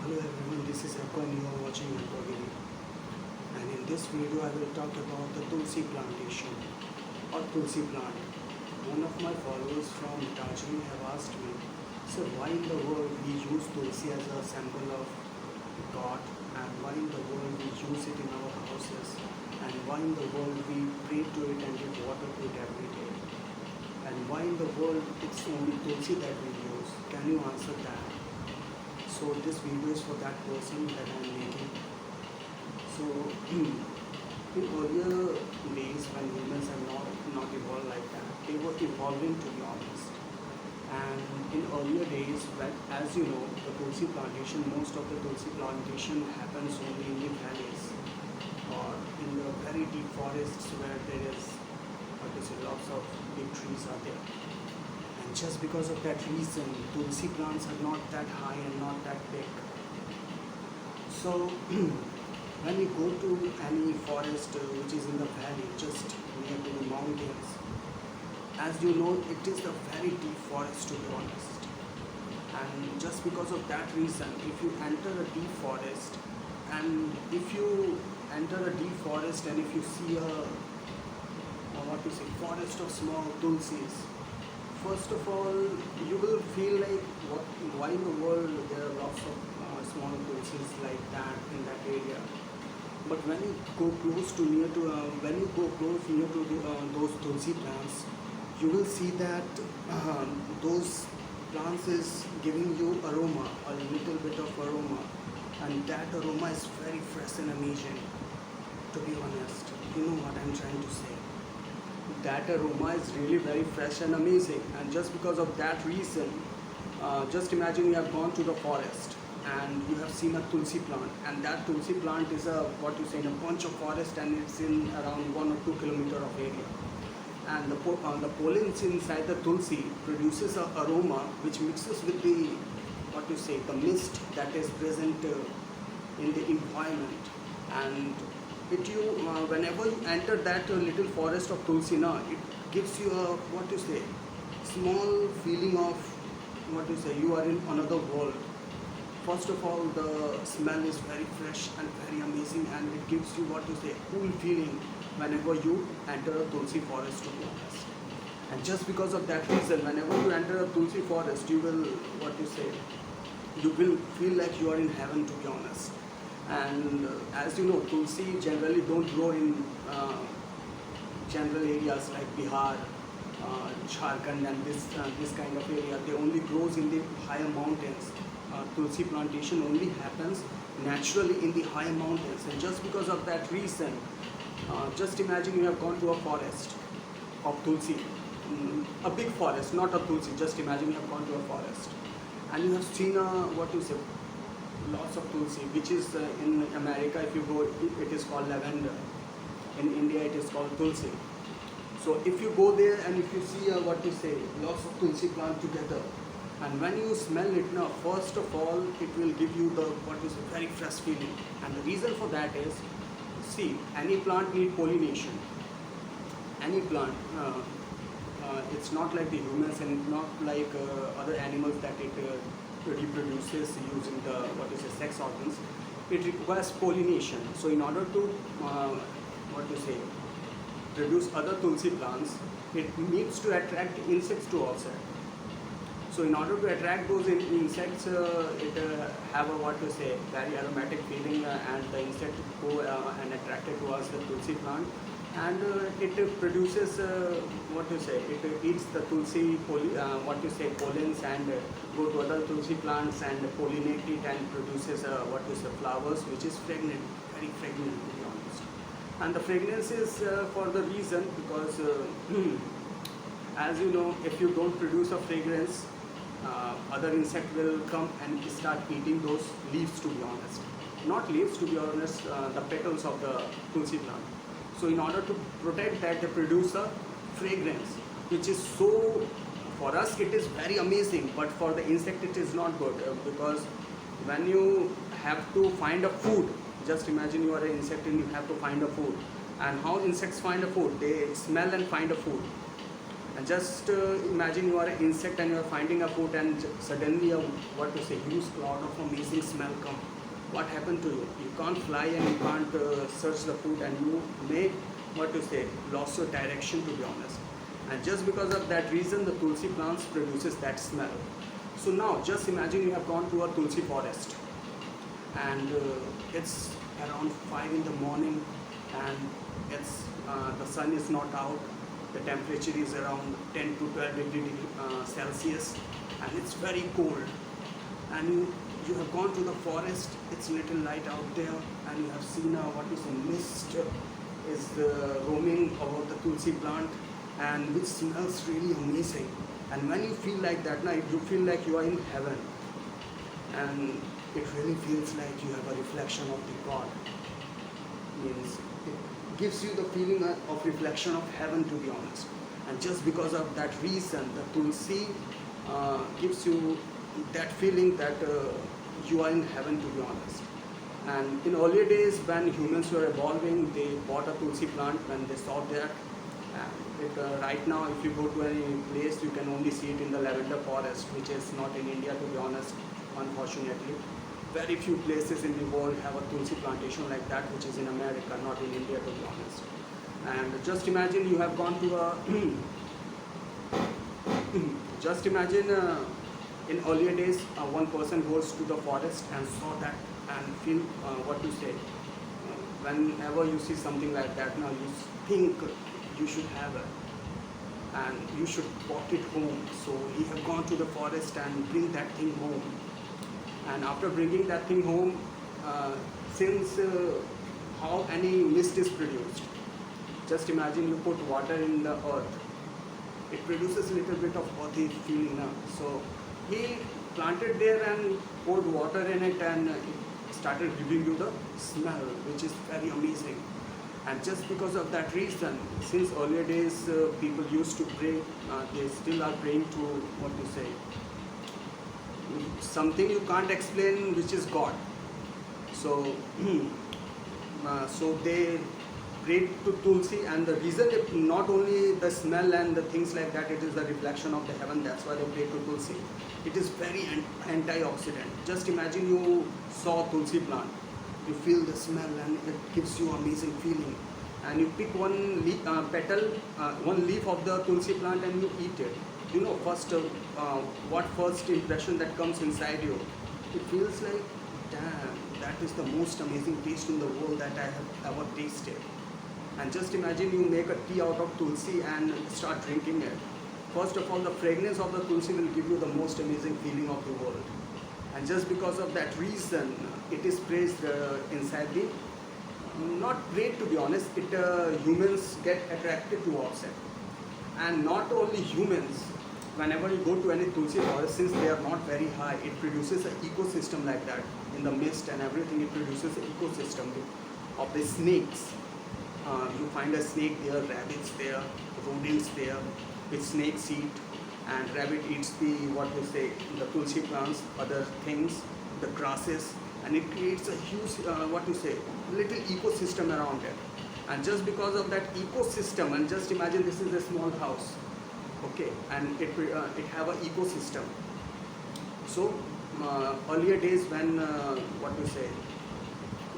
Hello everyone, this is Akko and you are watching Akko video. And in this video I will talk about the tulsi plantation or tulsi plant. One of my followers from Darjeeling have asked me, so why in the world we use tulsi as a symbol of God, and why in the world we use it in our houses, and why in the world we pray to it and give water to it every day, and why in the world it's only tulsi that we use. Can you answer that? So this video is for that person that I am making. So in earlier days when humans have not evolved like that, they were evolving, to be honest. And in earlier days, when, as you know, the tulsi plantation, most of the tulsi plantation happens only in the valleys or in the very deep forests where there is, lots of big trees are there. And just because of that reason, tulsi plants are not that high and not that big. So when you go to any forest which is in the valley, just near to the mountains, as you know, it is a very deep forest, to be honest. And just because of that reason, if you enter a deep forest, and if you enter a deep forest and if you see forest of small tulsis, first of all, you will feel like, why in the world there are lots of small tulsis like that in that area. But when you go close to near to those tulsi plants, you will see that those plants is giving you aroma, a little bit of aroma, and that aroma is very fresh and amazing. To be honest, you know what I'm trying to say. That aroma is really very fresh and amazing, and just because of that reason, just imagine you have gone to the forest and you have seen a tulsi plant, and that tulsi plant is in a bunch of forest, and it's in around 1 or 2 kilometer of area, and the pollens inside the tulsi produces an aroma which mixes with the the mist that is present in the environment. And whenever you enter that little forest of tulsi, it gives you a small feeling of you are in another world. First of all, the smell is very fresh and very amazing, and it gives you cool feeling whenever you enter a tulsi forest, to be honest. And just because of that reason, whenever you enter a tulsi forest, you will you will feel like you are in heaven, to be honest. And as you know, tulsi generally don't grow in general areas like Bihar, Jharkhand, and this kind of area. They only grows in the higher mountains. Tulsi plantation only happens naturally in the high mountains, and just because of that reason, just imagine you have gone to a forest of tulsi, a big forest, not a tulsi. Just imagine you have gone to a forest and you have seen lots of tulsi, which is in America, if you go, it is called lavender. In India, it is called tulsi. So if you go there and if you see lots of tulsi plant together, and when you smell it now, first of all, it will give you the very fresh feeling. And the reason for that is, see, any plant need pollination. Any plant, it's not like the humans, and it's not like other animals that it reproduces using the sex organs. It requires pollination. So in order to produce other tulsi plants, it needs to attract insects to also. So in order to attract those insects, it have a very aromatic feeling, and the insect go and attracted towards the tulsi plant, and it produces it eats the tulsi pollens, and go to other tulsi plants and pollinate it and produces flowers which is fragrant, very fragrant, to be honest. And the fragrance is for the reason because as you know, if you don't produce a fragrance, other insect will come and start eating those leaves, to be honest. Not leaves, to be honest, the petals of the tulsi plant. So in order to protect that, they produce a fragrance, which is so, for us it is very amazing, but for the insect it is not good, because when you have to find a food, just imagine you are an insect and you have to find a food. And how insects find a food? They smell and find a food. And just imagine you are an insect and you are finding a food, and suddenly a what to say huge cloud of amazing smell come. What happened to you? You can't fly and you can't search the food, and you may what to say lost your direction, to be honest. And just because of that reason, the tulsi plants produces that smell. So now just imagine you have gone to a tulsi forest, and it's around 5 in the morning, and it's the sun is not out, the temperature is around 10 to 12 degree Celsius, and it's very cold, and you have gone to the forest, it's little light out there, and you have seen what is a mist is roaming over the tulsi plant, and which smells really amazing. And when you feel like that night, you feel like you are in heaven, and it really feels like you have a reflection of the God. Means it gives you the feeling of reflection of heaven, to be honest. And just because of that reason, the tulsi gives you that feeling that you are in heaven, to be honest. And in earlier days, when humans were evolving, they bought a tulsi plant when they saw that. And right now, if you go to any place, you can only see it in the lavender forest, which is not in India, to be honest, unfortunately. Very few places in the world have a tulsi plantation like that, which is in America, not in India, to be honest. And just imagine you have gone to a just imagine in earlier days, one person goes to the forest and saw that and feel what to say. Whenever you see something like that, now you think you should have it and you should walk it home. So he have gone to the forest and bring that thing home. And after bringing that thing home, since how any mist is produced, just imagine you put water in the earth, it produces a little bit of earthy feeling now. So he planted there and poured water in it, and it started giving you the smell, which is very amazing. And just because of that reason, since earlier days people used to pray, they still are praying to what to say, something you can't explain, which is God. So so they prayed to tulsi, and the reason not only the smell and the things like that, it is the reflection of the heaven. That's why they prayed to tulsi. It is very antioxidant. Just imagine you saw tulsi plant, you feel the smell, and it gives you amazing feeling. And you pick one petal, one leaf of the tulsi plant, and you eat it. You know, what first impression that comes inside you? It feels like, damn, that is the most amazing taste in the world that I have ever tasted. And just imagine you make a tea out of tulsi and start drinking it. First of all, the fragrance of the tulsi will give you the most amazing feeling of the world. And just because of that reason, it is praised inside the, not prayed, to be honest, humans get attracted towards it. And not only humans, whenever you go to any tulsi forest, since they are not very high, it produces an ecosystem like that. In the mist and everything, it produces an ecosystem of the snakes. You find a snake there, rabbits there, rodents there, which snakes eat, and rabbit eats the, what we say, the tulsi plants, other things, the grasses, and it creates a huge, what to say, little ecosystem around it. And just because of that ecosystem, and just imagine this is a small house, okay, and it have an ecosystem. So earlier days, when what to say,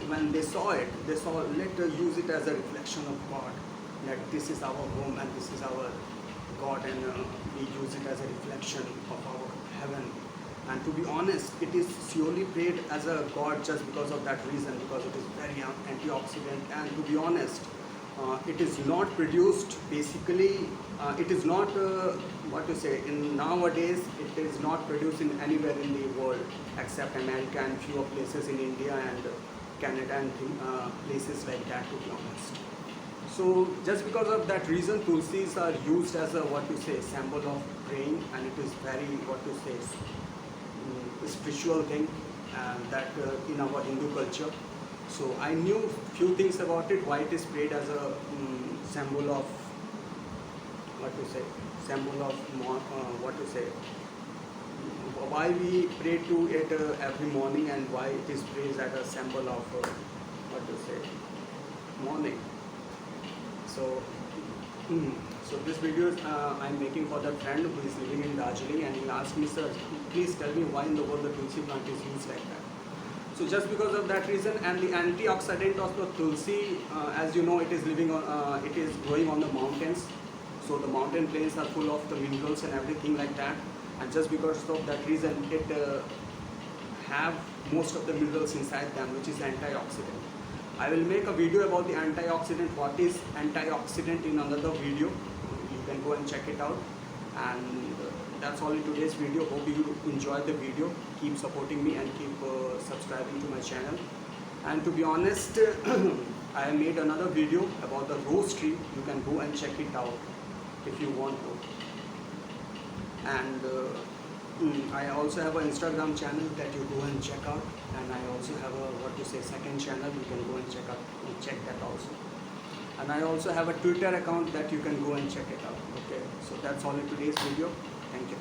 when they saw it, they saw, let's use it as a reflection of God, that this is our home and this is our God, and we use it as a reflection of our heaven. And to be honest, it is surely prayed as a God just because of that reason, because it is very antioxidant. And to be honest, it is not produced basically, it is not, what to say, in nowadays, it is not produced in anywhere in the world except America and few places in India and Canada and places like that, to be honest. So just because of that reason, tulsis are used as a, what to say, symbol of praying, and it is very, what to say, spiritual thing, and that in our Hindu culture. So I knew few things about it, why it is prayed as a symbol of, what to say, symbol of, what to say, why we pray to it every morning, and why it is praised as a symbol of, what to say, morning. So, So this video is I'm making for that friend who is living in Darjeeling, and he asked me, sir, please tell me why in the world the tulsi plant is used like that. So just because of that reason, and the antioxidant of the tulsi, as you know, it is it is growing on the mountains. So the mountain plains are full of the minerals and everything like that. And just because of that reason, it have most of the minerals inside them, which is antioxidant. I will make a video about the antioxidant, what is antioxidant, in another video. You can go and check it out. And that's all in today's video. Hope you enjoyed the video. Keep supporting me and keep subscribing to my channel. And to be honest, I made another video about the rose tree. You can go and check it out if you want to. And I also have an Instagram channel that you go and check out, and I also have a second channel. You can go and check that also. And I also have a Twitter account that you can go and check it out. Okay, so that's all in today's video. Thank you.